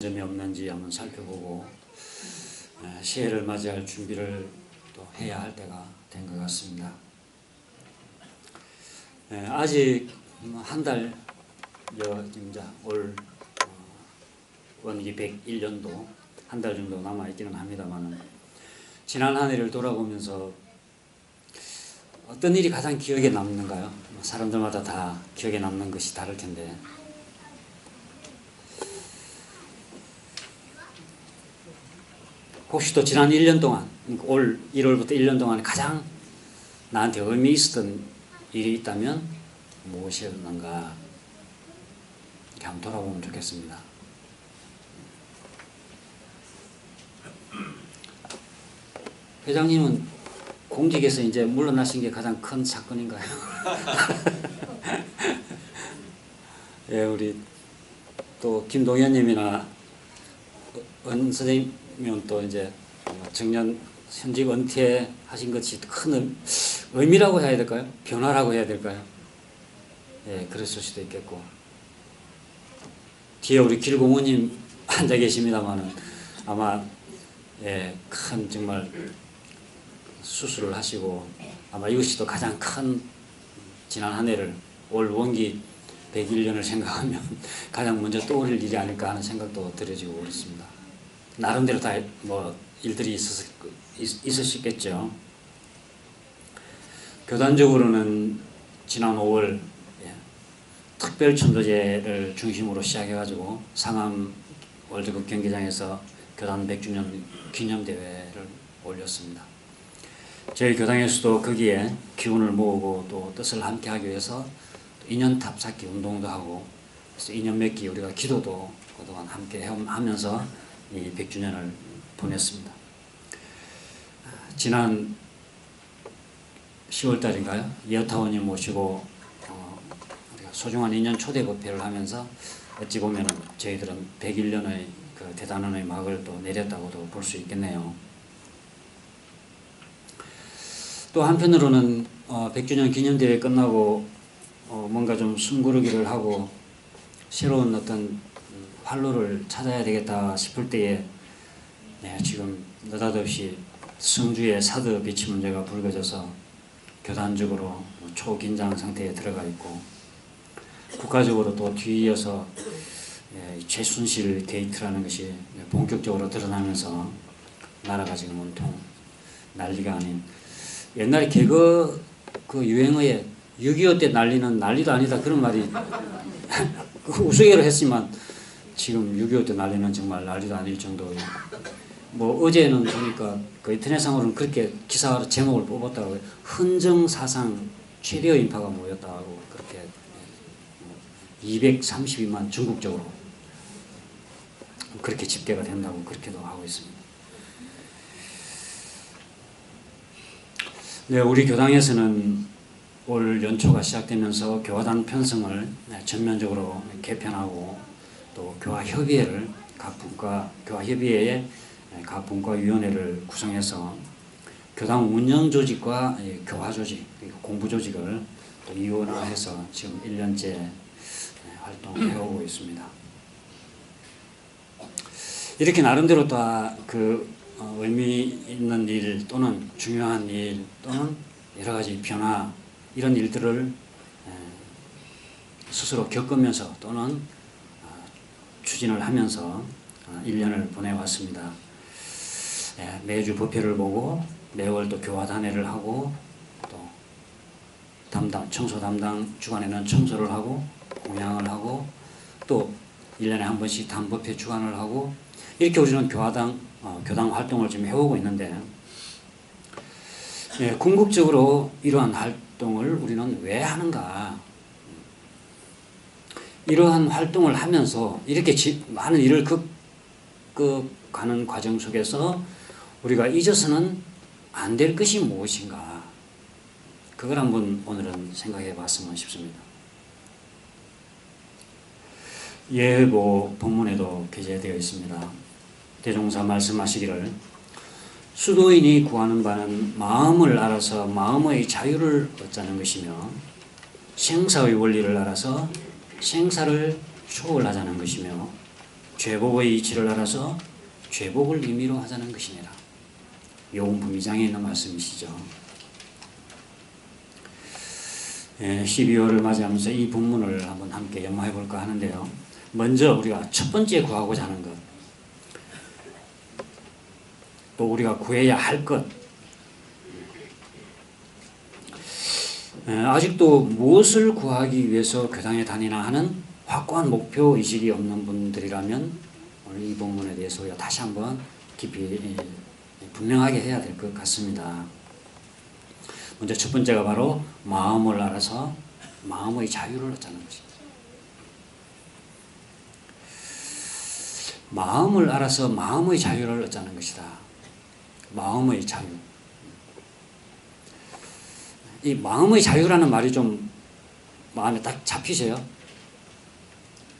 점이 없는지 한번 살펴보고 새해를 맞이할 준비를 또 해야 할 때가 된 것 같습니다. 아직 한 달여 올 원기 101년도 한 달 정도 남아 있기는 합니다만, 지난 한 해를 돌아보면서 어떤 일이 가장 기억에 남는가요? 사람들마다 다 기억에 남는 것이 다를 텐데, 혹시 또 지난 1년 동안, 올 1월부터 1년 동안 가장 나한테 의미 있었던 일이 있다면 무엇이었는가 이렇게 한번 돌아보면 좋겠습니다. 회장님은 공직에서 이제 물러나신 게 가장 큰 사건인가요? 예, 우리 또 김동현님이나 은 선생님은 또 이제 정년 현직 은퇴하신 것이 큰 의미라고 해야 될까요? 변화라고 해야 될까요? 예, 그랬을 수도 있겠고, 뒤에 우리 길고모님 앉아 계십니다만은 아마 큰 정말 수술을 하시고 아마 이것이 또 가장 큰 지난 한 해를 올 원기 101년을 생각하면 가장 먼저 떠오를 일이 아닐까 하는 생각도 들어지고 그렇습니다. 나름대로 다 일들이 있으셨겠죠. 교단적으로는 지난 5월 특별천도제를 중심으로 시작해가지고 상암 월드컵 경기장에서 교단 100주년 기념대회를 올렸습니다. 저희 교당에서도 거기에 기운을 모으고 또 뜻을 함께 하기 위해서 인연탑 쌓기 운동도 하고, 그래서 인연 맺기 우리가 기도도 그동안 함께 하면서 이 100주년을 보냈습니다. 지난 10월 달인가요? 여타원님 모시고 우리가 소중한 인연 초대 법회를 하면서 어찌 보면 저희들은 101년의 그 대단원의 막을 또 내렸다고도 볼 수 있겠네요. 또 한편으로는 100주년 기념대회 끝나고 뭔가 좀 숨고르기를 하고 새로운 어떤 활로를 찾아야 되겠다 싶을 때에 지금 느닷없이 성주의 사드 비치 문제가 불거져서 교단적으로 초긴장 상태에 들어가 있고, 국가적으로 또 뒤이어서 최순실 게이트라는 것이 본격적으로 드러나면서 나라가 지금 온통 난리가 아닌, 옛날에 개그 그 유행어에 6.25 때 난리는 난리도 아니다 그런 말이 우스개로 했지만, 지금 6.25 때 난리는 정말 난리도 아닐 정도예요. 어제는 보니까 그 인터넷상으로는 그렇게 기사 제목을 뽑았다고, 헌정사상 최대의 인파가 모였다고 그렇게 232만 전국적으로 그렇게 집계가 된다고 그렇게도 하고 있습니다. 네, 우리 교당에서는 올 연초가 시작되면서 교화단 편성을 전면적으로 개편하고, 또 교화협의회를 교화협의회에 각 분과위원회를 구성해서 교당 운영조직과 교화조직, 공부조직을 또 이원화해서 지금 1년째 활동을 해오고 있습니다. 이렇게 나름대로 다 의미 있는 일 또는 중요한 일 또는 여러 가지 변화, 이런 일들을 스스로 겪으면서 또는 추진을 하면서 1년을 보내왔습니다. 매주 법회를 보고 매월 또 교화단회를 하고, 또 청소 담당 주간에는 청소를 하고 공양을 하고, 또 1년에 한 번씩 단법회 주관을 하고, 이렇게 우리는 교당 활동을 지금 해오고 있는데, 궁극적으로 이러한 활동을 우리는 왜 하는가? 이러한 활동을 하면서 이렇게 많은 일을 겪어가는 과정 속에서 우리가 잊어서는 안 될 것이 무엇인가? 그걸 한번 오늘은 생각해 봤으면 싶습니다. 예보 본문에도 게재되어 있습니다. 대종사 말씀하시기를, 수도인이 구하는 바는 마음을 알아서 마음의 자유를 얻자는 것이며, 생사의 원리를 알아서 생사를 초월하자는 것이며, 죄복의 이치를 알아서 죄복을 의미로 하자는 것이니라. 요금품 2장에 있는 말씀이시죠. 12월을 맞이하면서 이 본문을 한번 함께 연마해 볼까 하는데요. 먼저 우리가 첫 번째 구하고자 하는 것, 또 우리가 구해야 할 것, 아직도 무엇을 구하기 위해서 교당에 다니나 하는 확고한 목표 의식이 없는 분들이라면 오늘 이 본문에 대해서 우리가 다시 한번 깊이 분명하게 해야 될 것 같습니다. 먼저 첫 번째가 바로 마음을 알아서 마음의 자유를 얻자는 것입니다. 마음을 알아서 마음의 자유를 얻자는 것이다. 마음의 자유. 이 마음의 자유라는 말이 좀 마음에 딱 잡히세요?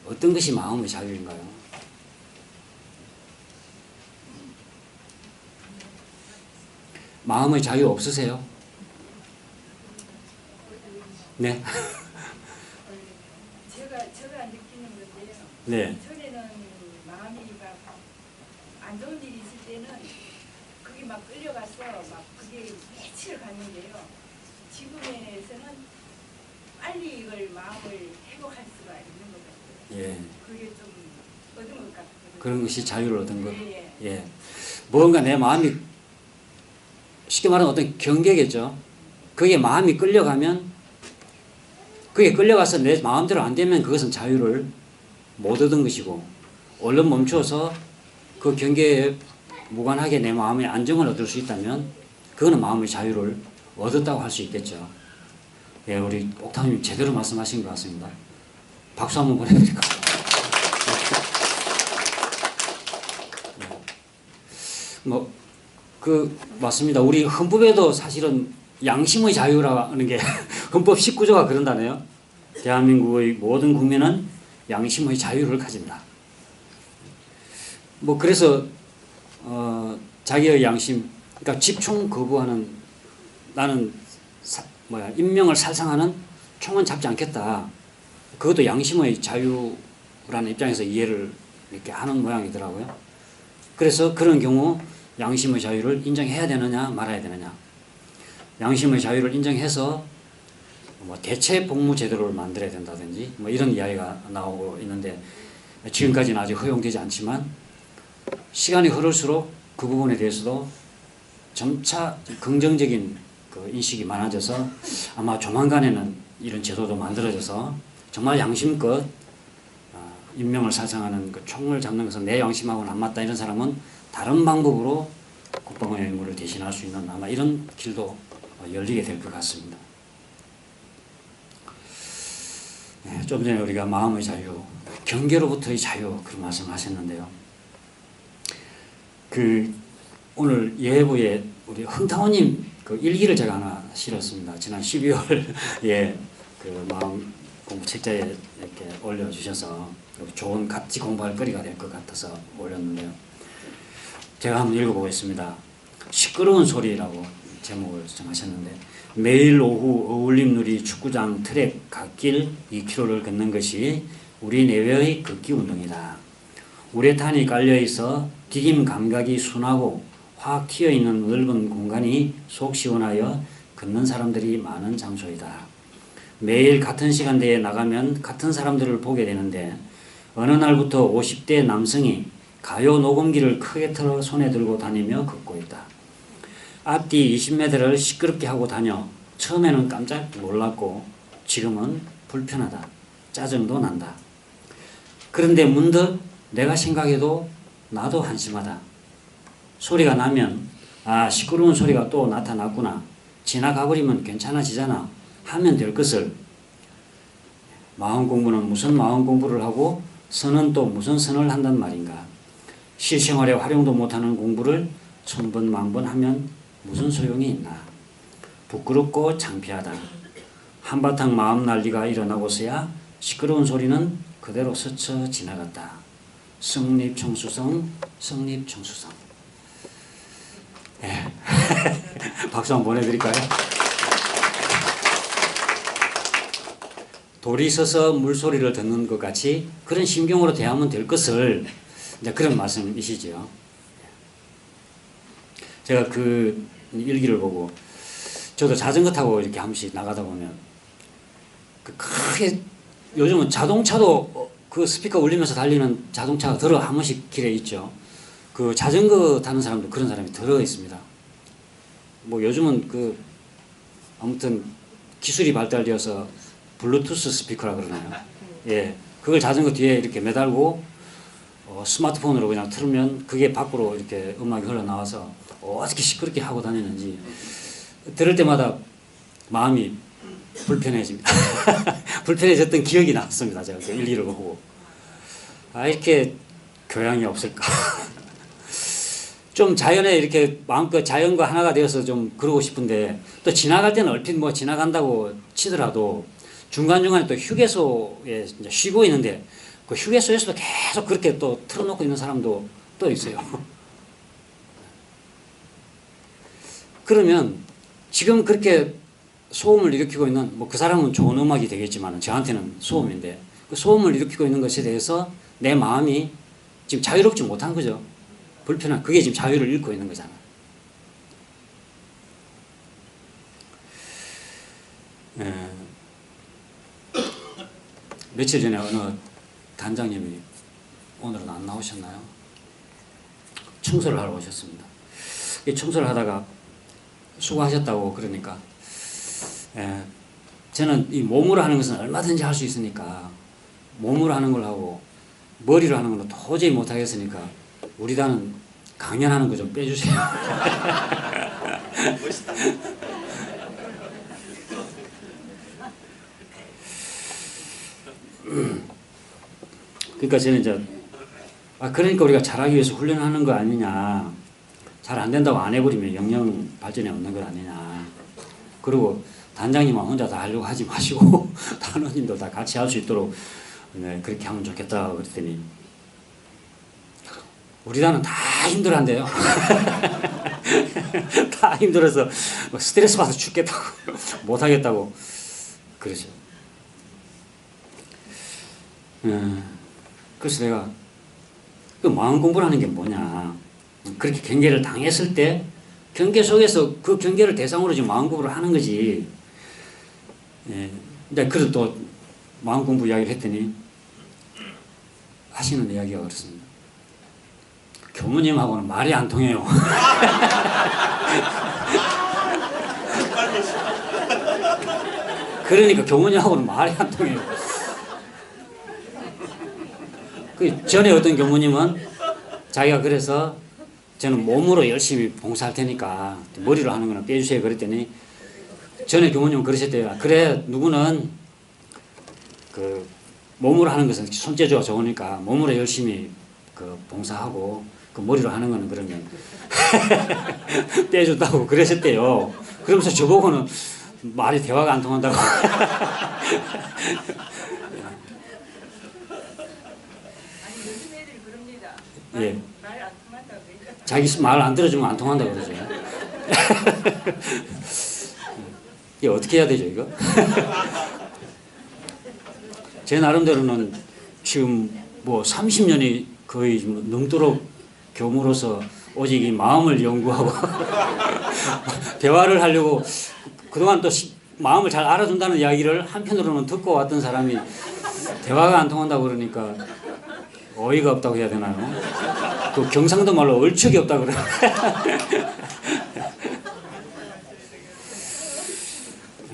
어떤 것이 마음의 자유인가요? 마음의 자유 없으세요? 네. 제가 느끼는 건데요. 네. 전에는 마음이 막 안 좋은 일이 있을 때는 그게 막 끌려가서 막 그게 며칠 갔는데요. 지금에서는 빨리 이걸 마음을 회복할 수가 있는 것 같아요. 예. 그게 좀 얻은 것 같아요. 그런 것이 자유를 얻은 것. 예. 예. 뭔가 내 마음이 쉽게 말하면 어떤 경계겠죠. 그게 마음이 끌려가면, 그게 끌려가서 내 마음대로 안 되면 그것은 자유를 못 얻은 것이고, 얼른 멈춰서 그 경계에 무관하게 내 마음의 안정을 얻을 수 있다면 그거는 마음의 자유를 얻었다고 할 수 있겠죠. 예, 우리 옥타님 제대로 말씀하신 것 같습니다. 박수 한번 보내드릴까요? 맞습니다. 우리 헌법에도 사실은 양심의 자유라는 게 헌법 19조가 그런다네요. 대한민국의 모든 국민은 양심의 자유를 가진다. 그래서 자기의 양심, 그러니까 집총 거부하는, 나는 인명을 살상하는 총은 잡지 않겠다. 그것도 양심의 자유라는 입장에서 이해를 이렇게 하는 모양이더라고요. 그래서 그런 경우 양심의 자유를 인정해야 되느냐 말아야 되느냐. 양심의 자유를 인정해서 대체 복무 제도를 만들어야 된다든지 이런 이야기가 나오고 있는데, 지금까지는 아직 허용되지 않지만 시간이 흐를수록 그 부분에 대해서도 점차 긍정적인 그 인식이 많아져서 아마 조만간에는 이런 제도도 만들어져서 정말 양심껏 인명을 살상하는 그 총을 잡는 것은 내 양심하고는 안 맞다, 이런 사람은 다른 방법으로 국방의 의무를 대신할 수 있는 아마 이런 길도 열리게 될 것 같습니다. 좀 전에 우리가 마음의 자유, 경계로부터의 자유, 그런 말씀을 하셨는데요. 오늘 예부에 우리 흥타오님 그 일기를 제가 하나 실었습니다. 지난 12월 그 마음 공부 책자에 이렇게 올려주셔서 좋은 같이 공부할 거리가 될 것 같아서 올렸는데요. 제가 한번 읽어보겠습니다. 시끄러운 소리라고 제목을 정하셨는데, 매일 오후 어울림누리 축구장 트랙 갓길 2km를 걷는 것이 우리 내외의 걷기 운동이다. 우레탄이 깔려있어 디딤 감각이 순하고 확 튀어있는 넓은 공간이 속 시원하여 걷는 사람들이 많은 장소이다. 매일 같은 시간대에 나가면 같은 사람들을 보게 되는데, 어느 날부터 50대 남성이 가요 녹음기를 크게 틀어 손에 들고 다니며 걷고 있다. 앞뒤 20m를 시끄럽게 하고 다녀 처음에는 깜짝 놀랐고 지금은 불편하다. 짜증도 난다. 그런데 문득 내가 생각해도 나도 한심하다. 소리가 나면 시끄러운 소리가 또 나타났구나. 지나가버리면 괜찮아지잖아 하면 될 것을, 마음 공부는 무슨 마음 공부를 하고 선은 또 무슨 선을 한단 말인가. 실생활에 활용도 못하는 공부를 천번만번 하면 무슨 소용이 있나. 부끄럽고 창피하다. 한바탕 마음 난리가 일어나고서야 시끄러운 소리는 그대로 스쳐 지나갔다. 성립청수성, 성립청수성. 네. 박수 한번 보내드릴까요? 돌이 서서 물소리를 듣는 것 같이 그런 심경으로 대하면 될 것을 이제 그런 말씀이시죠. 제가 그 일기를 보고 저도 자전거 타고 이렇게 한 번씩 나가다 보면 그 크게 요즘은 자동차도 그 스피커 울리면서 달리는 자동차가 들어 한 번씩 길에 있죠. 그 자전거 타는 사람도 그런 사람이 들어 있습니다. 뭐 요즘은 그 아무튼 기술이 발달되어서 블루투스 스피커라 그러나요? 예, 그걸 자전거 뒤에 이렇게 매달고 스마트폰으로 그냥 틀면 그게 밖으로 이렇게 음악이 흘러나와서 어떻게 시끄럽게 하고 다니는지 들을 때마다 마음이 불편해집니다. 불편해졌던 기억이 났습니다. 제가 그 일기를 보고 이렇게 교양이 없을까. 좀 자연에 이렇게 마음껏 자연과 하나가 되어서 좀 그러고 싶은데 또 지나갈 때는 얼핏 뭐 지나간다고 치더라도 중간중간에 또 휴게소에 이제 쉬고 있는데 그 휴게소에서도 계속 그렇게 또 틀어놓고 있는 사람도 또 있어요. 그러면 지금 그렇게 소음을 일으키고 있는 뭐 그 사람은 좋은 음악이 되겠지만 저한테는 소음인데 그 소음을 일으키고 있는 것에 대해서 내 마음이 지금 자유롭지 못한 거죠. 불편한 그게 지금 자유를 잃고 있는 거잖아. 며칠 전에 어느 단장님이 오늘은 안 나오셨나요? 청소를 하러 오셨습니다. 이 청소를 하다가 수고하셨다고 그러니까 저는 이 몸으로 하는 것은 얼마든지 할 수 있으니까 몸으로 하는 걸 하고 머리로 하는 건 도저히 못하겠으니까 우리 단은 강연하는 거 좀 빼주세요. 멋있다. 그러니까 저는 이제 그러니까 우리가 잘하기 위해서 훈련하는 거 아니냐. 잘 안 된다고 안 해버리면 영영 발전이 없는 것 아니냐. 그리고 단장님만 혼자 다 하려고 하지 마시고 단원님도 다 같이 할 수 있도록 그렇게 하면 좋겠다 그랬더니 우리 단은 다 힘들어한대요. 다 힘들어서 스트레스 받아서 죽겠다고 못하겠다고 그러죠. 그래서 내가 그 마음 공부라는 게 뭐냐. 그렇게 경계를 당했을 때 경계 속에서 그 경계를 대상으로 지금 마음 공부를 하는 거지. 근데 그래도 또 마음 공부 이야기를 했더니 하시는 이야기가 그렇습니다. 교무님하고는 말이 안 통해요. 그러니까 교무님하고는 말이 안 통해요. 그 전에 어떤 교무님은 자기가 그래서 저는 몸으로 열심히 봉사할 테니까 머리로 하는 거는 빼주세요 그랬더니 전에 교무님은 그러셨대요. 그래 누구는 그 몸으로 하는 것은 손재주가 좋으니까 몸으로 열심히 그 봉사하고 그 머리로 하는 거는 그러면 빼준다고 그러셨대요. 그러면서 저보고는 말이 대화가 안 통한다고. 예. 자기 말 안 들어주면 안 통한다고 그러죠. 이게 어떻게 해야 되죠, 이거? 제 나름대로는 지금 뭐 30년이 거의 넘도록 교무로서 오직 이 마음을 연구하고 대화를 하려고 그동안 또 마음을 잘 알아준다는 이야기를 한편으로는 듣고 왔던 사람이 대화가 안 통한다고 그러니까 어이가 없다고 해야 되나요? 그 경상도 말로 얼척이 없다고 그래요.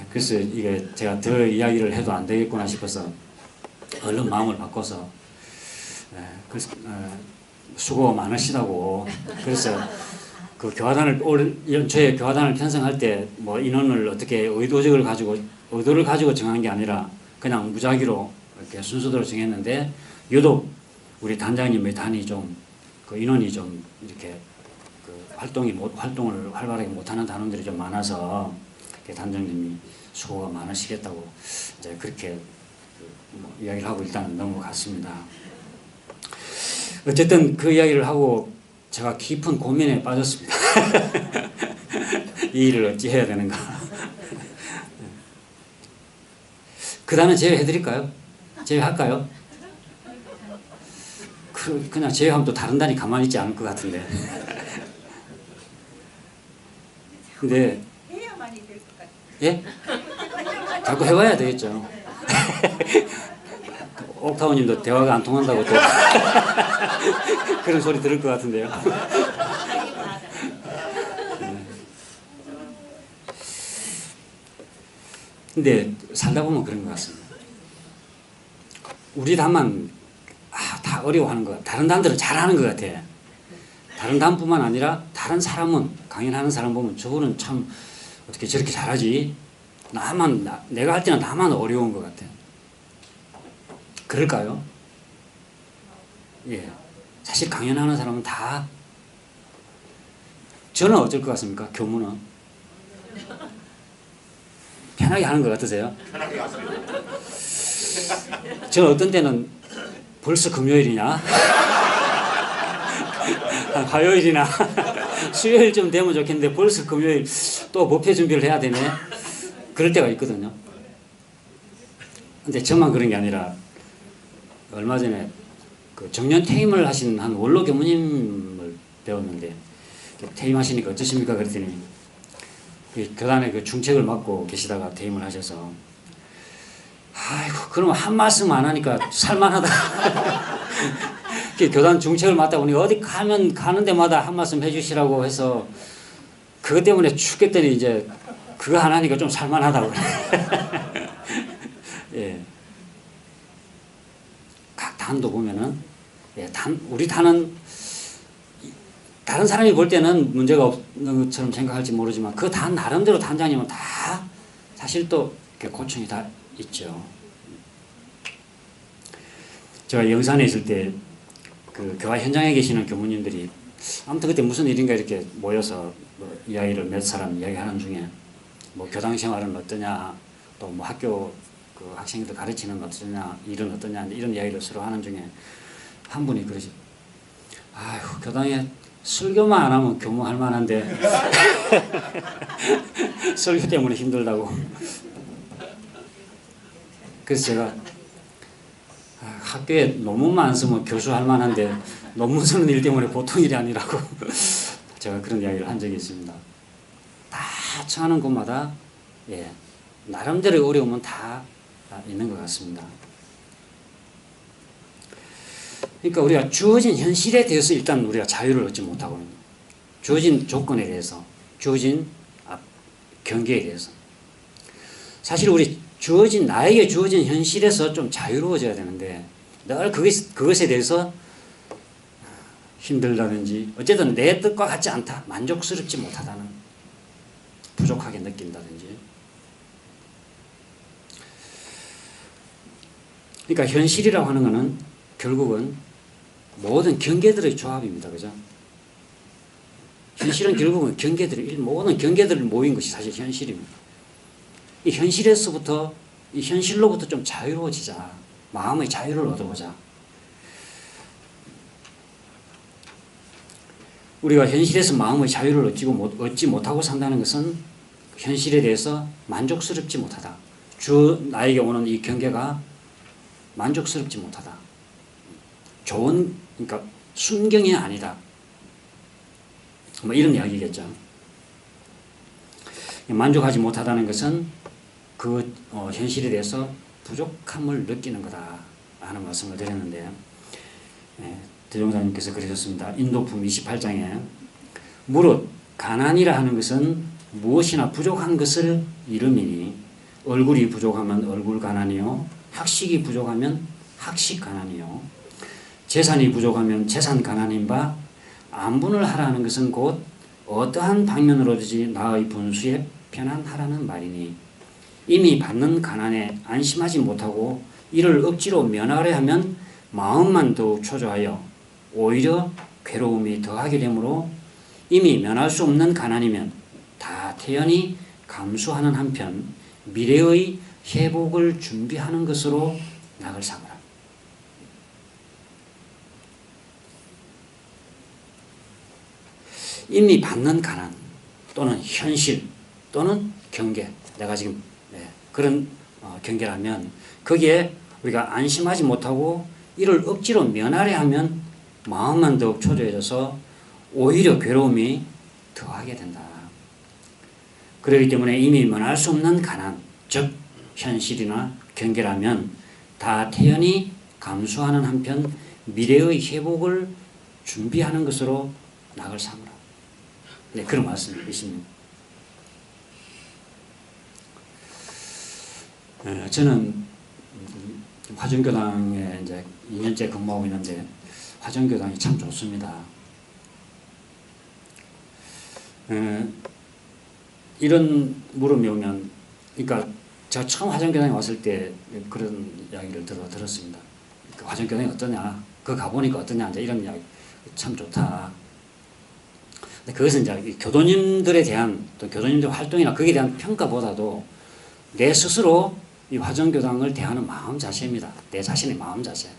그래서 이게 제가 더 이야기를 해도 안 되겠구나 싶어서 얼른 마음을 바꿔서 그래서 수고가 많으시다고 그래서 그 교화단을 올 연초에 교화단을 편성할 때 뭐 인원을 어떻게 의도를 가지고 정한 게 아니라 그냥 무작위로 이렇게 순서대로 정했는데 유독 우리 단장님의 단이 좀 그 인원이 좀 이렇게 그 활동을 활발하게 못하는 단원들이 좀 많아서 단장님이 수고가 많으시겠다고 이제 그렇게 뭐 이야기를 하고 일단은 넘어갔습니다. 어쨌든 그 이야기를 하고 제가 깊은 고민에 빠졌습니다. 이 일을 어찌 해야 되는가. 그 단은 제외해드릴까요? 제외할까요? 그냥 제외하면 또 다른 단이 가만히 있지 않을 것 같은데. 근데 해야만이 될 것 같아요. 예? 자꾸 해봐야 되겠죠. 옥타오님도 대화가 안 통한다고 또 그런 소리 들을 것 같은데요. 근데 살다 보면 그런 것 같습니다. 우리 단만 다 어려워하는 것 같아. 다른 단들은 잘하는 것 같아. 다른 단뿐만 아니라 다른 사람은 강연하는 사람 보면 저거는 참 어떻게 저렇게 잘하지? 내가 할 때는 나만 어려운 것 같아. 그럴까요? 예. 사실 강연하는 사람은 다 저는 어쩔 것 같습니까? 교무는 편하게 하는 것 같으세요? 편하게 갔습니다. 저는 어떤 때는 벌써 금요일이냐? 화요일이나 수요일쯤 되면 좋겠는데 벌써 금요일 또 법회 준비를 해야 되네. 그럴 때가 있거든요. 근데 저만 그런 게 아니라 얼마 전에 그 정년 퇴임을 하신 한 원로 교무님을 배웠는데 퇴임하시니까 어떠십니까? 그랬더니 교단에 그 중책을 맡고 계시다가 퇴임을 하셔서 아이고 그러면 한 말씀 안 하니까 살만하다. 교단 중책을 맡다 보니 어디 가는 데마다 한 말씀 해주시라고 해서 그것 때문에 죽겠더니 이제 그거 안 하니까 좀 살만하다고. 예. 각 단도 보면은 예, 우리 단은 다른 사람이 볼 때는 문제가 없는 것처럼 생각할지 모르지만 그 단 나름대로 단장님은 다 사실 또 고충이 다 있죠. 제가 영산에 있을 때 그 교화 현장에 계시는 교무님들이 아무튼 그때 무슨 일인가 이렇게 모여서 뭐 이야기를 몇 사람 이야기하는 중에 뭐 교당 생활은 어떠냐, 또 뭐 학교 그 학생들 가르치는 어떠냐, 일은 어떠냐 이런 이야기를 서로 하는 중에 한 분이 그러지. 아휴 교당에 설교만 안 하면 교무할 만한데 설교 때문에 힘들다고. 그래서 제가 학교에 논문만 안 쓰면 교수할 만한데 논문 쓰는 일 때문에 보통 일이 아니라고 제가 그런 이야기를 한 적이 있습니다. 다 처하는 곳마다 예, 나름대로 어려움은 다 있는 것 같습니다. 그러니까 우리가 주어진 현실에 대해서 일단 우리가 자유를 얻지 못하고 있는 거예요. 주어진 조건에 대해서, 주어진 경계에 대해서. 사실 나에게 주어진 현실에서 좀 자유로워져야 되는데 늘 그것에 대해서 힘들다든지 어쨌든 내 뜻과 같지 않다, 만족스럽지 못하다는, 부족하게 느낀다든지. 그러니까 현실이라고 하는 것은 결국은 모든 경계들의 조합입니다. 그죠? 현실은 결국은 모든 경계들이 모인 것이 사실 현실입니다. 이 현실로부터 좀 자유로워지자. 마음의 자유를 얻어보자. 우리가 현실에서 마음의 자유를 얻지 못하고 산다는 것은 현실에 대해서 만족스럽지 못하다. 나에게 오는 이 경계가 만족스럽지 못하다. 그러니까 순경이 아니다. 뭐 이런 이야기겠죠. 만족하지 못하다는 것은 그 현실에 대해서 부족함을 느끼는 거다 하는 말씀을 드렸는데, 대종사님께서 그러셨습니다. 인도품 28장에 무릇 가난이라 하는 것은 무엇이나 부족한 것을 이름이니 얼굴이 부족하면 얼굴 가난이요, 학식이 부족하면 학식 가난이요, 재산이 부족하면 재산 가난인 바 안분을 하라는 것은 곧 어떠한 방면으로든지 나의 분수에 편안하라는 말이니 이미 받는 가난에 안심하지 못하고 이를 억지로 면하려 하면 마음만 더욱 초조하여 오히려 괴로움이 더하게 되므로 이미 면할 수 없는 가난이면 다 태연히 감수하는 한편 미래의 회복을 준비하는 것으로 낙을 삼으라. 이미 받는 가난 또는 현실 또는 경계, 내가 지금 그런 경계라면 거기에 우리가 안심하지 못하고 이를 억지로 면하려 하면 마음만 더욱 초조해져서 오히려 괴로움이 더하게 된다. 그렇기 때문에 이미 면할 수 없는 가난, 즉 현실이나 경계라면 다 태연히 감수하는 한편 미래의 회복을 준비하는 것으로 낙을 삼으라. 네, 그런 말씀이십니다. 저는 화정교당에 이제 2년째 근무하고 있는데 화정교당이 참 좋습니다. 이런 물음이 오면, 그러니까 제가 처음 화정교당에 왔을 때 그런 이야기를 들었습니다. 그 화정교당이 어떠냐, 그 가보니까 어떠냐, 이제 이런 이야기. 참 좋다. 근데 그것은 이제 교도님들에 대한, 또 교도님들 활동이나 거기에 대한 평가보다도 내 스스로 이 화정교당을 대하는 마음 자세입니다. 내 자신의 마음 자세.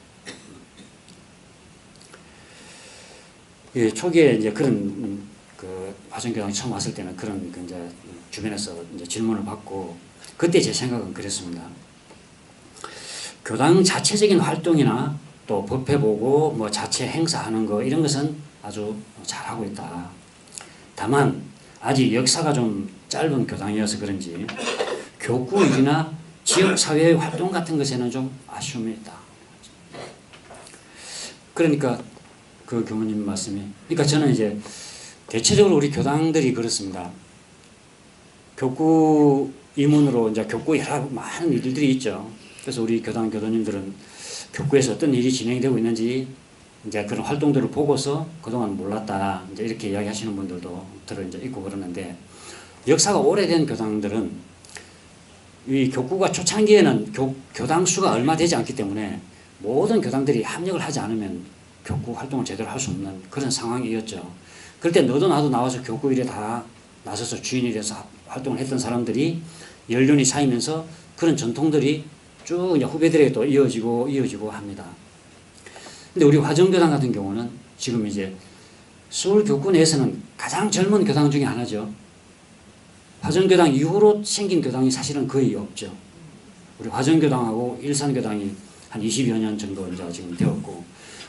초기에 이제 그런 그 화정교당 처음 왔을 때는 그런 그 이제 주변에서 이제 질문을 받고, 그때 제 생각은 그랬습니다. 교당 자체적인 활동이나 또 법회 보고 뭐 자체 행사하는 거 이런 것은 아주 잘하고 있다. 다만 아직 역사가 좀 짧은 교당이어서 그런지 교구일이나 지역사회의 활동 같은 것에는 좀 아쉬움이 있다. 그러니까 그 교무님 말씀이, 그러니까 저는 이제 대체적으로 우리 교당들이 그렇습니다. 교구 이문으로 이제 교구 여러 많은 일들이 있죠. 그래서 우리 교당 교도님들은 교구에서 어떤 일이 진행되고 있는지 이제 그런 활동들을 보고서 그동안 몰랐다, 이제 이렇게 이야기하시는 분들도 이제 있고 그러는데, 역사가 오래된 교당들은 이 교구가 초창기에는 교당 수가 얼마 되지 않기 때문에 모든 교당들이 합력을 하지 않으면 교구 활동을 제대로 할 수 없는 그런 상황이었죠. 그럴 때 너도 나도 나와서 교구 일에 다 나서서 주인이 돼서 활동을 했던 사람들이 연륜이 쌓이면서 그런 전통들이 쭉 이제 후배들에게 또 이어지고 합니다. 근데 우리 화정교당 같은 경우는 지금 이제 서울 교구 내에서는 가장 젊은 교당 중에 하나죠. 화정교당 이후로 생긴 교당이 사실은 거의 없죠. 우리 화정교당하고 일산교당이 한 20여 년 정도 이제 지금 되었고,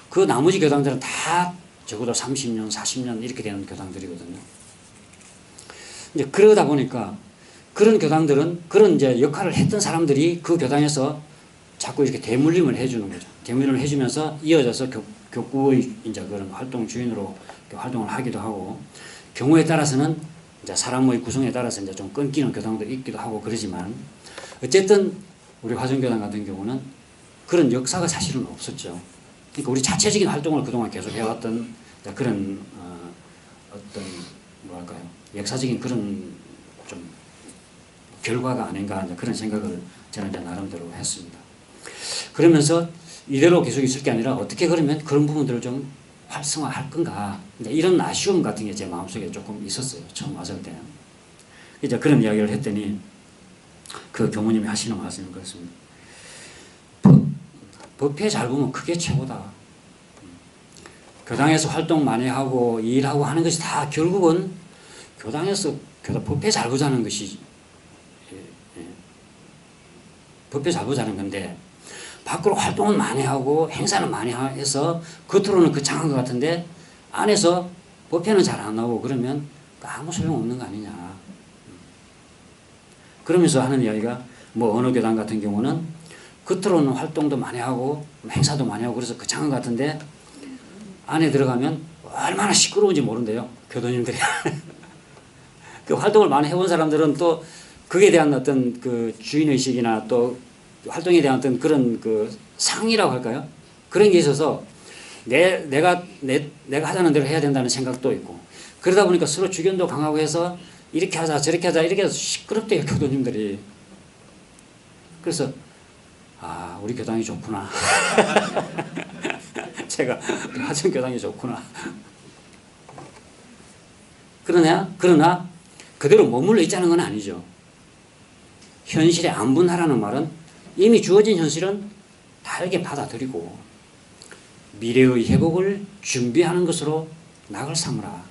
그 나머지 교당들은 다 적어도 30년, 40년 이렇게 되는 교당들이거든요. 이제 그러다 보니까 그런 교당들은 그런 이제 역할을 했던 사람들이 그 교당에서 자꾸 이렇게 대물림을 해주는 거죠. 대물림을 해주면서 이어져서 교구의 이제 그런 활동 주인으로 활동을 하기도 하고, 경우에 따라서는 이제 사람의 구성에 따라서 이제 좀 끊기는 교당도 있기도 하고 그러지만, 어쨌든 우리 화정교당 같은 경우는 그런 역사가 사실은 없었죠. 그러니까 우리 자체적인 활동을 그동안 계속 해왔던 그런 어떤 뭐랄까요, 역사적인 그런 좀 결과가 아닌가, 그런 생각을 저는 이제 나름대로 했습니다. 그러면서 이대로 계속 있을 게 아니라 어떻게 그러면 그런 부분들을 좀 활성화할 건가, 이런 아쉬움 같은 게 제 마음속에 조금 있었어요. 처음 왔을 때. 이제 그런 이야기를 했더니 그 교무님이 하시는 말씀이 그렇습니다. 법회 잘 보면 그게 최고다. 교당에서 활동 많이 하고 일하고 하는 것이 다 결국은 교당에서 법회 잘 보자는 것이, 법회 잘 보자는 건데, 밖으로 활동은 많이 하고 행사는 많이 해서 겉으로는 거창한 것 같은데 안에서 법회는 잘 안 나오고 그러면 아무 소용없는 거 아니냐. 그러면서 하는 이야기가, 뭐 어느 교당 같은 경우는 겉으로는 활동도 많이 하고 행사도 많이 하고 그래서 거창한 것 같은데 안에 들어가면 얼마나 시끄러운지 모른대요, 교도님들이. 그 활동을 많이 해본 사람들은 또 그에 대한 어떤 그 주인의식이나 또 활동에 대한 어떤 그런 그 상이라고 할까요? 그런 게 있어서 내가 하자는 대로 해야 된다는 생각도 있고, 그러다 보니까 서로 주견도 강하고 해서 이렇게 하자 저렇게 하자 이렇게 해서 시끄럽대요, 교도님들이. 그래서 우리 교당이 좋구나. 제가 화정교당이 좋구나. 그러나 그대로 머물러 있자는 건 아니죠. 현실에 안분하라는 말은 이미 주어진 현실은 다르게 받아들이고 미래의 회복을 준비하는 것으로 낙을 삼으라.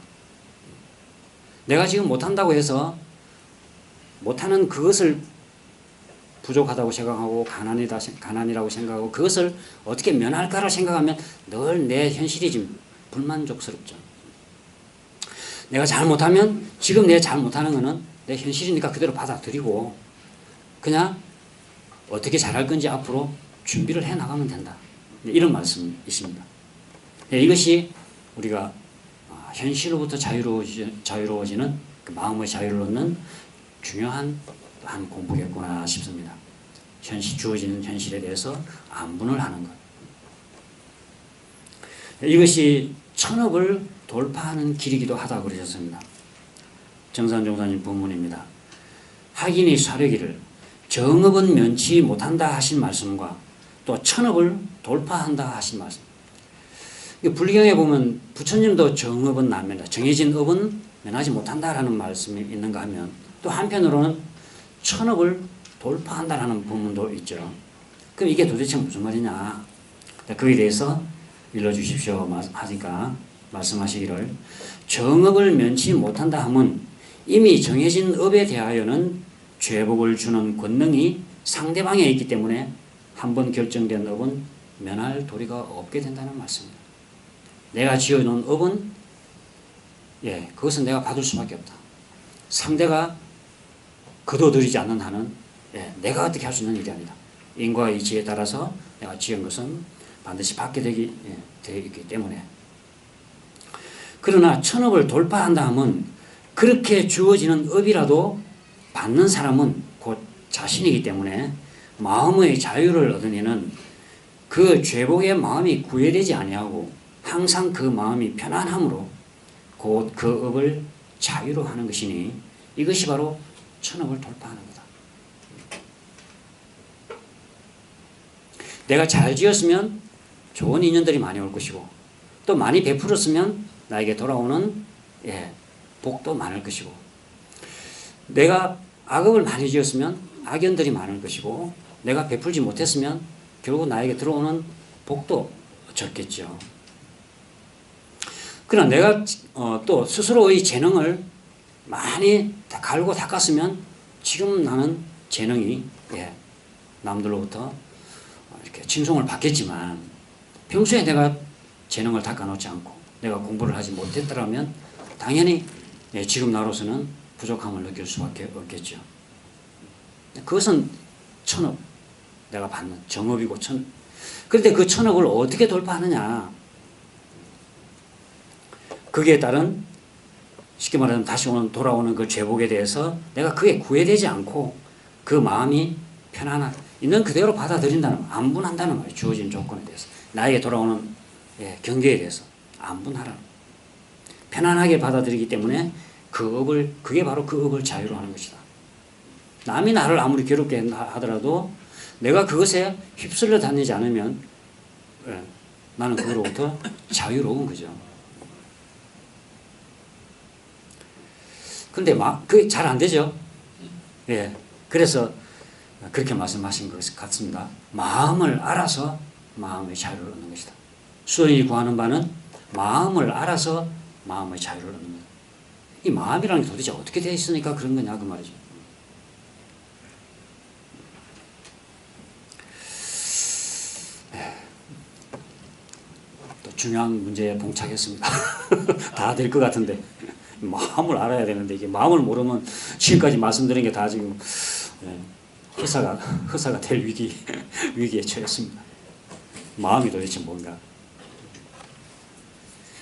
내가 지금 못한다고 해서 못하는 그것을 부족하다고 생각하고 가난이라고 생각하고 그것을 어떻게 면할까를 생각하면 늘 내 현실이 지금 불만족스럽죠. 내가 잘못하면 지금 내 잘못하는 거는 내 현실이니까 그대로 받아들이고 그냥 어떻게 잘할 건지 앞으로 준비를 해 나가면 된다. 이런 말씀이십니다. 이것이 우리가 현실로부터 자유로워지는 그 마음의 자유를 얻는 중요한 한 공부겠구나 싶습니다. 주어지는 현실에 대해서 안분을 하는 것. 이것이 천업을 돌파하는 길이기도 하다고 그러셨습니다. 정산종사님 본문입니다. 학인이 사려기를 정업은 면치 못한다 하신 말씀과 또 천업을 돌파한다 하신 말씀. 불경에 보면 부처님도 정업은 남면다. 정해진 업은 면하지 못한다라는 말씀이 있는가 하면 또 한편으로는 천업을 돌파한다라는 부분도 있죠. 그럼 이게 도대체 무슨 말이냐? 거기에 대해서 일러주십시오 하니까 말씀하시기를 정업을 면치 못한다 하면 이미 정해진 업에 대하여는 죄복을 주는 권능이 상대방에 있기 때문에 한번 결정된 업은 면할 도리가 없게 된다는 말씀입니다. 내가 지어놓은 업은 그것은 내가 받을 수밖에 없다. 상대가 거둬들이지 않는 한은 내가 어떻게 할 수 있는 일이 아니다. 인과 이치에 따라서 내가 지은 것은 반드시 받게 되어 있기 때문에. 그러나 천업을 돌파한다 하면 그렇게 주어지는 업이라도 받는 사람은 곧 자신이기 때문에 마음의 자유를 얻은 이는 그 죄복의 마음이 구애되지 아니하고 항상 그 마음이 편안함으로 곧 그 업을 자유로 하는 것이니 이것이 바로 천업을 돌파하는 거다. 내가 잘 지었으면 좋은 인연들이 많이 올 것이고 또 많이 베풀었으면 나에게 돌아오는 복도 많을 것이고 내가 악업을 많이 지었으면 악연들이 많을 것이고 내가 베풀지 못했으면 결국 나에게 들어오는 복도 적겠죠. 그러나 내가 또 스스로의 재능을 많이 갈고 닦았으면 지금 나는 재능이 남들로부터 이렇게 칭송을 받겠지만 평소에 내가 재능을 닦아놓지 않고 내가 공부를 하지 못했더라면 당연히 지금 나로서는 부족함을 느낄 수밖에 없겠죠. 그것은 천업, 내가 받는 정업이고 천업. 그런데 그 천업을 어떻게 돌파하느냐? 거기에 따른 쉽게 말하면 다시 돌아오는 그 죄복에 대해서 내가 그게 구애되지 않고 그 마음이 편안한 있는 그대로 받아들인다는 안분한다는 말이에요. 주어진 조건에 대해서 나에게 돌아오는 경계에 대해서 안분하라는 편안하게 받아들이기 때문에 그게 바로 그 업을 자유로 하는 것이다. 남이 나를 아무리 괴롭게 하더라도 내가 그것에 휩쓸려 다니지 않으면 나는 그로부터 자유로운 거죠. 근데 그게 잘 안 되죠. 그래서 그렇게 말씀하신 것 같습니다. 마음을 알아서 마음의 자유를 얻는 것이다. 수원이 구하는 바는 마음을 알아서 마음의 자유를 얻는 것. 이 마음이라는 게 도대체 어떻게 되어 있으니까 그런 거냐 그 말이죠. 또 중요한 문제에 봉착했습니다. 다 될 것 같은데 마음을 알아야 되는데 이게 마음을 모르면 지금까지 말씀드린 게 다 지금 허사가 될 위기에 처했습니다. 마음이 도대체 뭔가?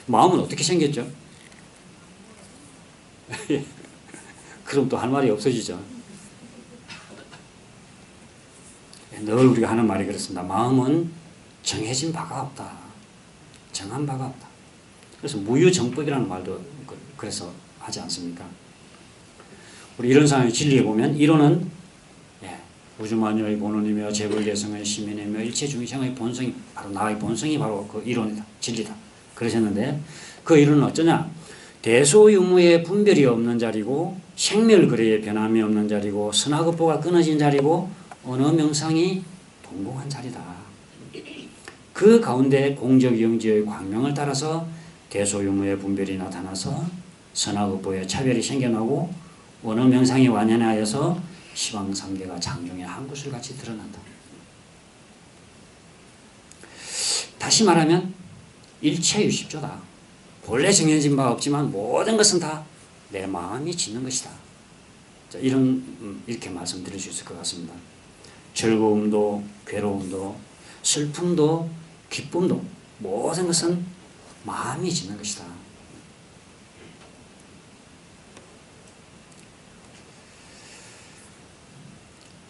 마음은 어떻게 생겼죠? 그럼 또 할 말이 없어지죠. 늘 우리가 하는 말이 그렇습니다. 마음은 정해진 바가 없다. 정한 바가 없다. 그래서 무유정법이라는 말도 그래서 하지 않습니까? 우리 이런 상황의 진리에 보면 이론은 우주만유의 본원이며 재불개성의 시민이며 일체 중생의 본성이 바로 나의 본성이 바로 그 이론이다. 진리다. 그러셨는데 그 이론은 어쩌냐? 대소유무의 분별이 없는 자리고 생멸거래의 변함이 없는 자리고 선악업보가 끊어진 자리고 언어 명상이 동봉한 자리다. 그 가운데 공적영지의 광명을 따라서 대소유무의 분별이 나타나서 선악업보의 차별이 생겨나고 언어 명상이 완연하여서 시방삼계가 장중에 한 구슬같이 드러난다. 다시 말하면 일체유십조다. 본래 정해진 바 없지만 모든 것은 다 내 마음이 짓는 것이다. 자, 이렇게 말씀드릴 수 있을 것 같습니다. 즐거움도 괴로움도 슬픔도 기쁨도 모든 것은 마음이 짓는 것이다.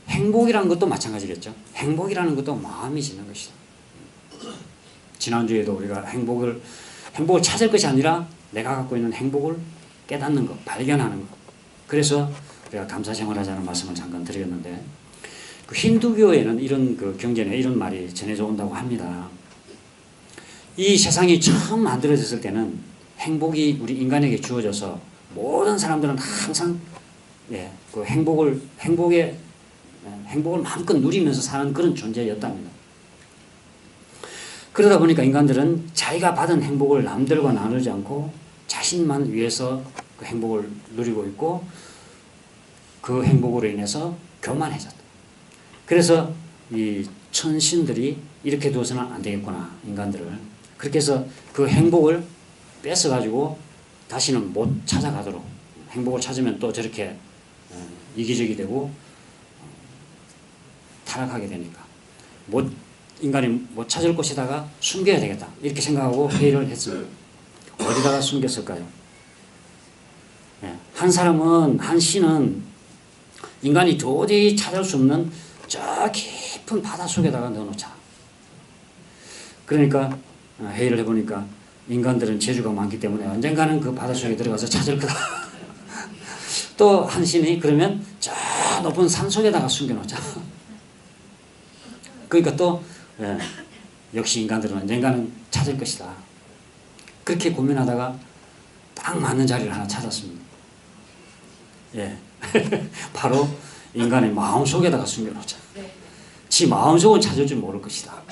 행복이라는 것도 마찬가지겠죠. 행복이라는 것도 마음이 짓는 것이다. 지난주에도 우리가 행복을 찾을 것이 아니라 내가 갖고 있는 행복을 깨닫는 것, 발견하는 것. 그래서 우리가 감사생활하자는 말씀을 잠깐 드렸는데, 그 힌두교에는 이런 그 경전에 이런 말이 전해져 온다고 합니다. 이 세상이 처음 만들어졌을 때는 행복이 우리 인간에게 주어져서 모든 사람들은 항상 그 행복을 마음껏 누리면서 사는 그런 존재였답니다. 그러다 보니까 인간들은 자기가 받은 행복을 남들과 나누지 않고 자신만 위해서 그 행복을 누리고 있고 그 행복으로 인해서 교만해졌다. 그래서 이 천신들이 이렇게 두어서는 안 되겠구나, 인간들을. 그렇게 해서 그 행복을 뺏어가지고 다시는 못 찾아가도록, 행복을 찾으면 또 저렇게 이기적이 되고 타락하게 되니까 인간이 못 찾을 곳에다가 숨겨야 되겠다, 이렇게 생각하고 회의를 했습니다. 어디다가 숨겼을까요? 한 신은 인간이 도저히 찾을 수 없는 저 깊은 바다 속에다가 넣어놓자. 그러니까 회의를 해보니까 인간들은 재주가 많기 때문에 언젠가는 그 바다 속에 들어가서 찾을 거다. 또 한 신이 그러면 저 높은 산 속에다가 숨겨놓자. 그러니까 또 역시 인간들은 언젠가는 찾을 것이다. 그렇게 고민하다가 딱 맞는 자리를 하나 찾았습니다. 바로 인간의 마음속에다가 숨겨놓자. 지 마음속은 찾을 줄 모를 것이다.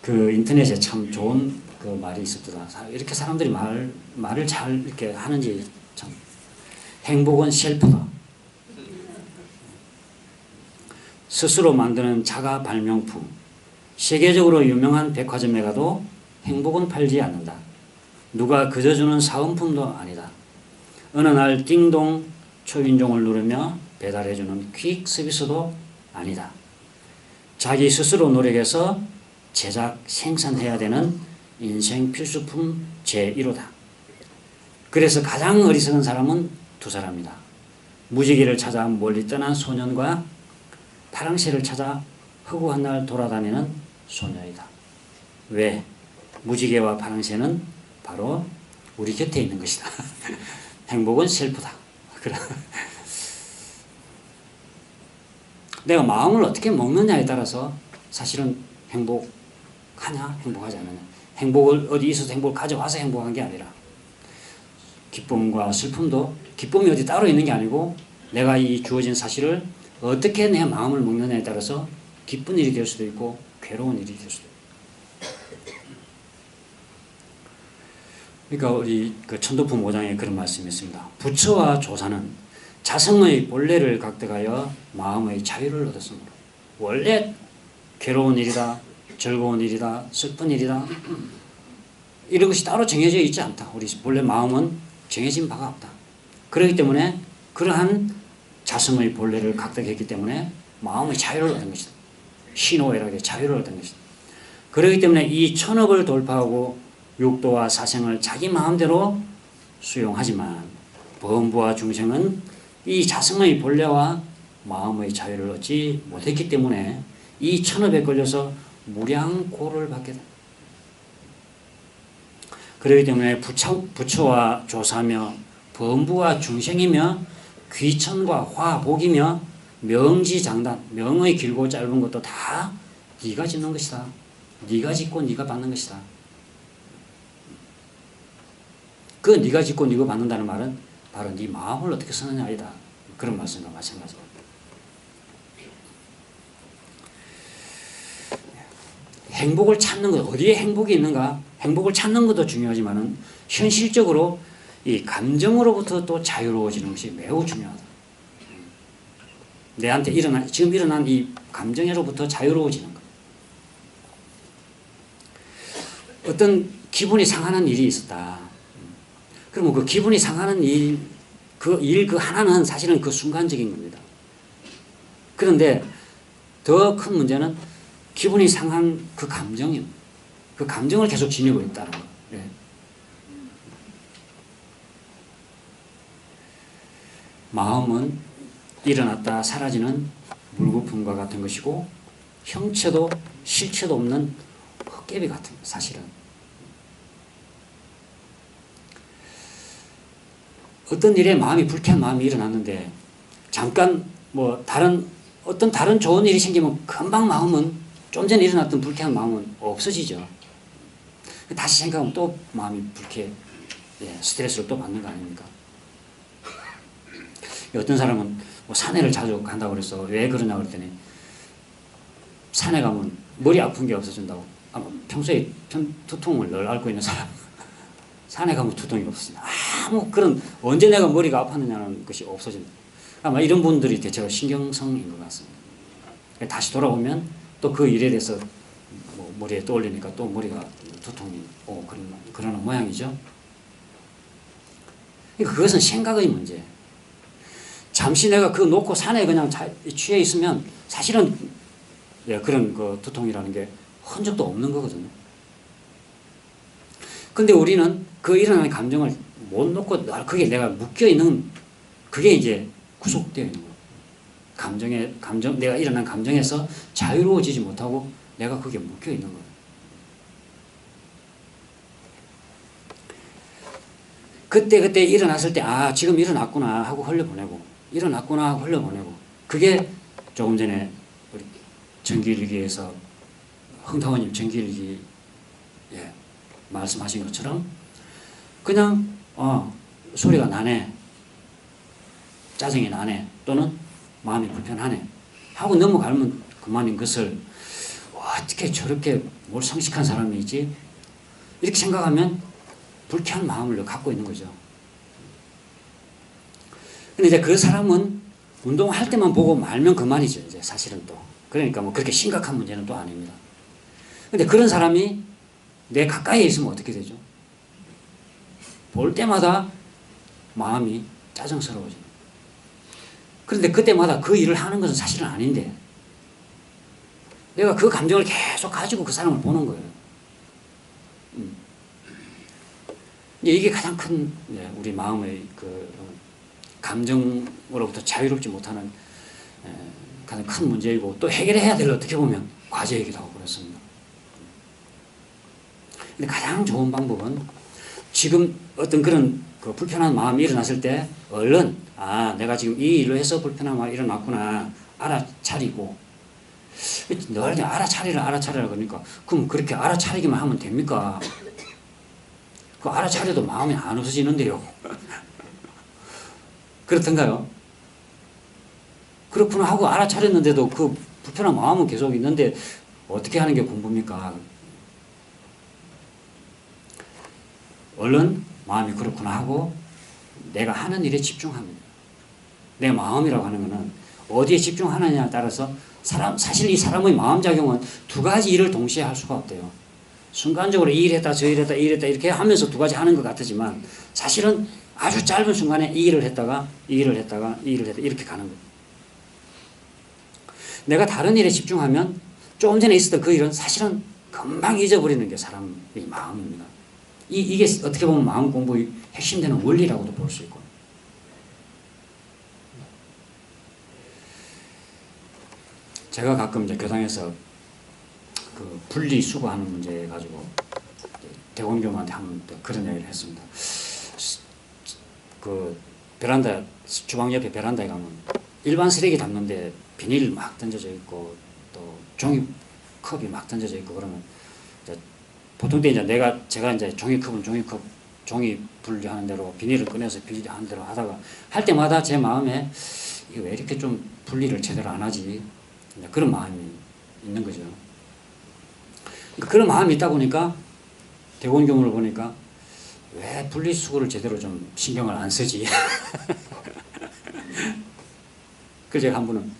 그 인터넷에 참 좋은 그 말이 있습니다. 이렇게 사람들이 말을 잘 이렇게 하는지 참. 행복은 셀프다. 스스로 만드는 자가 발명품. 세계적으로 유명한 백화점에 가도 행복은 팔지 않는다. 누가 그저 주는 사은품도 아니다. 어느 날 띵동 초인종을 누르며 배달해주는 퀵 서비스도 아니다. 자기 스스로 노력해서 제작, 생산해야 되는 인생 필수품 제1호다. 그래서 가장 어리석은 사람은 두 사람이다. 무지개를 찾아 멀리 떠난 소년과 파랑새를 찾아 허구한 날 돌아다니는 소녀이다. 왜? 무지개와 파랑새는 바로 우리 곁에 있는 것이다. 행복은 셀프다. 내가 마음을 어떻게 먹느냐에 따라서 사실은 행복하냐 행복하지 않느냐, 행복을 어디 있어서 행복을 가져와서 행복한 게 아니라 기쁨과 슬픔도 기쁨이 어디 따로 있는 게 아니고 내가 이 주어진 사실을 어떻게 내 마음을 먹느냐에 따라서 기쁜 일이 될 수도 있고 괴로운 일이 될 수도 있고. 그러니까 우리 그 천도품 5장에 그런 말씀이 있습니다. 부처와 조사는 자성의 본래를 각득하여 마음의 자유를 얻었으므로. 원래 괴로운 일이다, 즐거운 일이다, 슬픈 일이다, 이런 것이 따로 정해져 있지 않다. 우리 본래 마음은 정해진 바가 없다. 그렇기 때문에 그러한 자성의 본래를 각득했기 때문에 마음의 자유를 얻은 것이다. 희노애락의 자유를 얻은 것이다. 그렇기 때문에 이 천업을 돌파하고 육도와 사생을 자기 마음대로 수용하지만 범부와 중생은 이 자성의 본래와 마음의 자유를 얻지 못했기 때문에 이 천업에 걸려서 무량고를 받게 된다. 그렇기 때문에 부처와 조사며 범부와 중생이며 귀천과 화복이며 명지장단, 명의 길고 짧은 것도 다 네가 짓는 것이다. 네가 짓고 네가 받는 것이다. 그 네가 짓고 네가 받는다는 말은 바로 네 마음을 어떻게 쓰느냐이다. 그런 말씀과 마찬가지입니다. 행복을 찾는 것, 어디에 행복이 있는가? 행복을 찾는 것도 중요하지만은 현실적으로 이 감정으로부터 또 자유로워지는 것이 매우 중요하다. 내한테 지금 일어난 이 감정으로부터 자유로워지는 것. 어떤 기분이 상하는 일이 있었다. 그러면 그 기분이 상하는 일, 그 하나는 사실은 그 순간적인 겁니다. 그런데 더 큰 문제는 기분이 상한 그 감정입니다. 그 감정을 계속 지니고 있다는 거. 예. 마음은 일어났다 사라지는 물거품과 같은 것이고 형체도 실체도 없는 헛개비 같은 거, 사실은. 어떤 일에 불쾌한 마음이 일어났는데 잠깐 어떤 다른 좋은 일이 생기면 금방 마음은 좀 전에 일어났던 불쾌한 마음은 없어지죠. 다시 생각하면 또 마음이 스트레스를 또 받는 거 아닙니까? 어떤 사람은 산에를 자주 간다고 그래서 왜 그러냐고 그랬더니 산에 가면 머리 아픈 게 없어진다고. 평소에 두통을 늘 앓고 있는 사람 산에 가면 두통이 없어진다. 언제 내가 머리가 아팠느냐는 것이 없어진다. 아마 이런 분들이 대체로 신경성인 것 같습니다. 다시 돌아오면 또 그 일에 대해서 머리에 떠올리니까 또 머리가 두통이 오고 그러는 모양이죠. 그러니까 그것은 생각의 문제. 잠시 내가 그거 놓고 산에 그냥 취해 있으면 사실은 그런 그 두통이라는 게 흔적도 없는 거거든요. 근데 우리는 그 일어나는 감정을 못 놓고 그게 내가 묶여 있는 그게 이제 구속되어 있는 거예요. 내가 일어난 감정에서 자유로워지지 못하고 내가 거기에 묶여 있는 거예요. 그때 일어났을 때 지금 일어났구나 하고 흘려보내고 일어났구나 하고 흘려보내고 그게 조금 전에 우리 정기일기에서 흥타원님 정기일기 말씀하신 것처럼 그냥 소리가 나네, 짜증이 나네, 또는 마음이 불편하네 하고 넘어가면 그만인 것을 어떻게 저렇게 뭘 상식한 사람이 있지? 이렇게 생각하면 불쾌한 마음을 갖고 있는 거죠. 근데 이제 그 사람은 운동할 때만 보고 말면 그만이죠. 이제 사실은 또. 그러니까 그렇게 심각한 문제는 또 아닙니다. 근데 그런 사람이 내 가까이에 있으면 어떻게 되죠? 볼 때마다 마음이 짜증스러워져요. 그런데 그때마다 그 일을 하는 것은 사실은 아닌데 내가 그 감정을 계속 가지고 그 사람을 보는 거예요. 이게 가장 큰 우리 마음의 그 감정으로부터 자유롭지 못하는 가장 큰 문제이고 또 해결해야 될 어떻게 보면 과제이기도 하고 그렇습니다. 근데 가장 좋은 방법은 지금 어떤 그런 그 불편한 마음이 일어났을 때 얼른 내가 지금 이 일로 해서 불편한 마음이 일어났구나 알아차리고 늘 알아차리라 그러니까 그럼 그렇게 알아차리기만 하면 됩니까? 그 알아차려도 마음이 안 없어지는데요. 그렇던가요? 그렇구나 하고 알아차렸는데도 그 불편한 마음은 계속 있는데 어떻게 하는 게 공부입니까? 얼른 마음이 그렇구나 하고 내가 하는 일에 집중합니다. 내 마음이라고 하는 것은 어디에 집중하느냐에 따라서 사실 이 사람의 마음작용은 두 가지 일을 동시에 할 수가 없대요. 순간적으로 이 일했다 저 일했다 이 일했다 이렇게 하면서 두 가지 하는 것 같지만 사실은 아주 짧은 순간에 이 일을 했다가 이 일을 했다가 이 일을 했다 이렇게 가는 거예요. 내가 다른 일에 집중하면 조금 전에 있었던 그 일은 사실은 금방 잊어버리는 게 사람의 마음입니다. 이게 어떻게 보면 마음 공부의 핵심되는 원리라고도 볼 수 있고. 제가 가끔 이제 교당에서 그 분리수거하는 문제 가지고 대원교만한테 한번 그런 이야기를 했습니다. 그 베란다 주방 옆에 베란다에 가면 일반 쓰레기 담는데 비닐 막 던져져 있고 또 종이컵이 막 던져져 있고 그러면 이제 보통 때 이제 제가 이제 종이컵은 종이 분리하는 대로 비닐을 꺼내서 분리하는 대로 하다가 할 때마다 제 마음에 이거 왜 이렇게 좀 분리를 제대로 안 하지? 그런 마음이 있는 거죠. 그러니까 그런 마음이 있다 보니까 대원교문을 보니까 왜 분리수거를 제대로 좀 신경을 안 쓰지? 그래서 제가 한 번은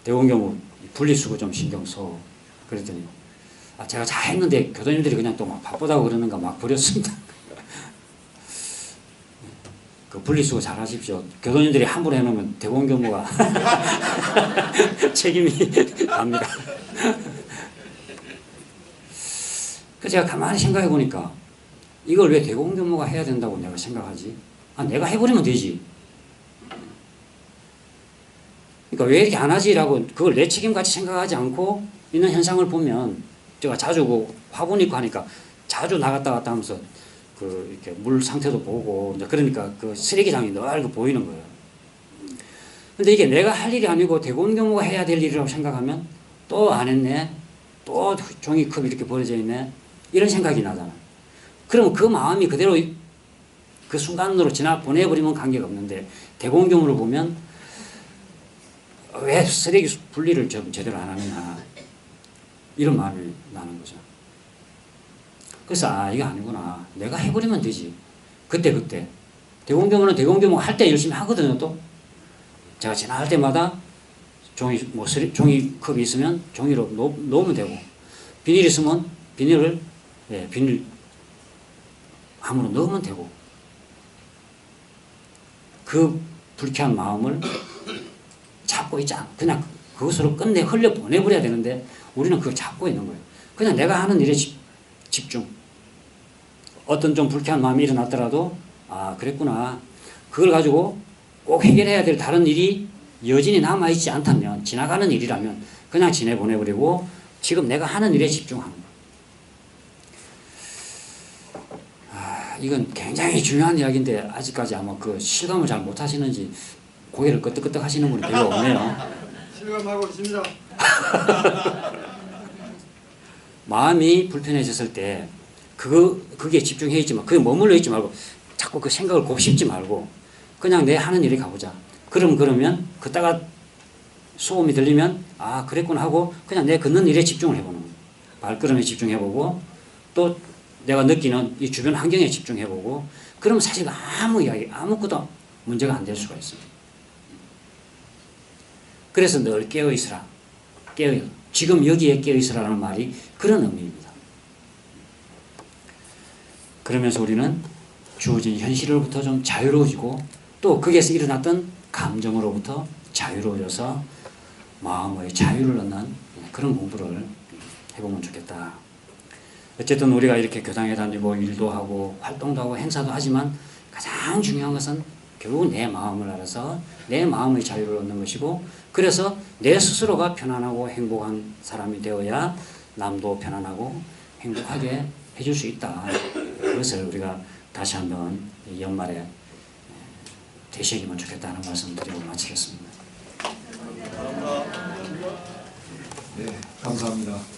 대원경우 분리수거 좀 신경 써. 그랬더니 제가 잘했는데 교도님들이 그냥 또 막 바쁘다고 그러는가 막 버렸습니다. 그 분리수거 잘 하십시오. 교도님들이 함부로 해놓으면 대원경무가 책임이 갑니다. 그래서 제가 가만히 생각해 보니까 이걸 왜 대공교무가 해야 된다고 내가 생각하지? 내가 해버리면 되지. 그러니까 왜 이렇게 안 하지라고 그걸 내 책임같이 생각하지 않고 있는 현상을 보면 제가 자주 그 화분 있고 하니까 자주 나갔다 갔다 하면서 그 이렇게 물 상태도 보고 이제 그러니까 그 쓰레기장이 늘 보이는 거예요. 근데 이게 내가 할 일이 아니고 대공교무가 해야 될 일이라고 생각하면 또 안 했네. 또 종이컵 이렇게 버려져 있네. 이런 생각이 나잖아. 그럼 그 마음이 그대로 그 순간으로 보내버리면 관계가 없는데 대공교무를 보면 왜 쓰레기 분리를 좀 제대로 안 하느냐 이런 마음이 나는 거죠. 그래서 이거 아니구나. 내가 해버리면 되지. 그때 대공교무는 대공교무 할 때 열심히 하거든요. 또 제가 지나갈 때마다 종이컵이 있으면 종이로 놓으면 되고 비닐 있으면 비닐 함으로 넣으면 되고 그 불쾌한 마음을 잡고 있지 않아. 그냥 그것으로 끝내 흘려 보내버려야 되는데 우리는 그걸 잡고 있는 거예요. 그냥 내가 하는 일에 집중. 어떤 좀 불쾌한 마음이 일어났더라도 그랬구나. 그걸 가지고 꼭 해결해야 될 다른 일이 여진이 남아있지 않다면 지나가는 일이라면 그냥 지내보내버리고 지금 내가 하는 일에 집중하는 거예요. 이건 굉장히 중요한 이야기인데 아직까지 아마 그 실감을 잘 못하시는지 고개를 끄덕끄덕 하시는 분이 별로 없네요. 실감하고 있습니다. 마음이 불편해졌을 때 그게 집중해 있지 마. 그게 머물러 있지 말고 자꾸 그 생각을 곱씹지 말고 그냥 내 하는 일에 가보자. 그러면 걷다가 소음이 들리면 그랬구나 하고 그냥 내 걷는 일에 집중을 해보는 거예요. 발걸음에 집중해보고 또 내가 느끼는 이 주변 환경에 집중해보고 그러면 사실 아무것도 문제가 안 될 수가 있습니다. 그래서 늘 깨어있으라. 지금 여기에 깨어있으라는 말이 그런 의미입니다. 그러면서 우리는 주어진 현실로부터 좀 자유로워지고 또 거기에서 일어났던 감정으로부터 자유로워져서 마음의 자유를 얻는 그런 공부를 해보면 좋겠다. 어쨌든 우리가 이렇게 교당에 다니고 일도 하고 활동도 하고 행사도 하지만 가장 중요한 것은 결국 내 마음을 알아서 내 마음의 자유를 얻는 것이고 그래서 내 스스로가 편안하고 행복한 사람이 되어야 남도 편안하고 행복하게 해줄 수 있다. 그것을 우리가 다시 한번 연말에 되새기면 좋겠다는 말씀 드리고 마치겠습니다. 네, 감사합니다.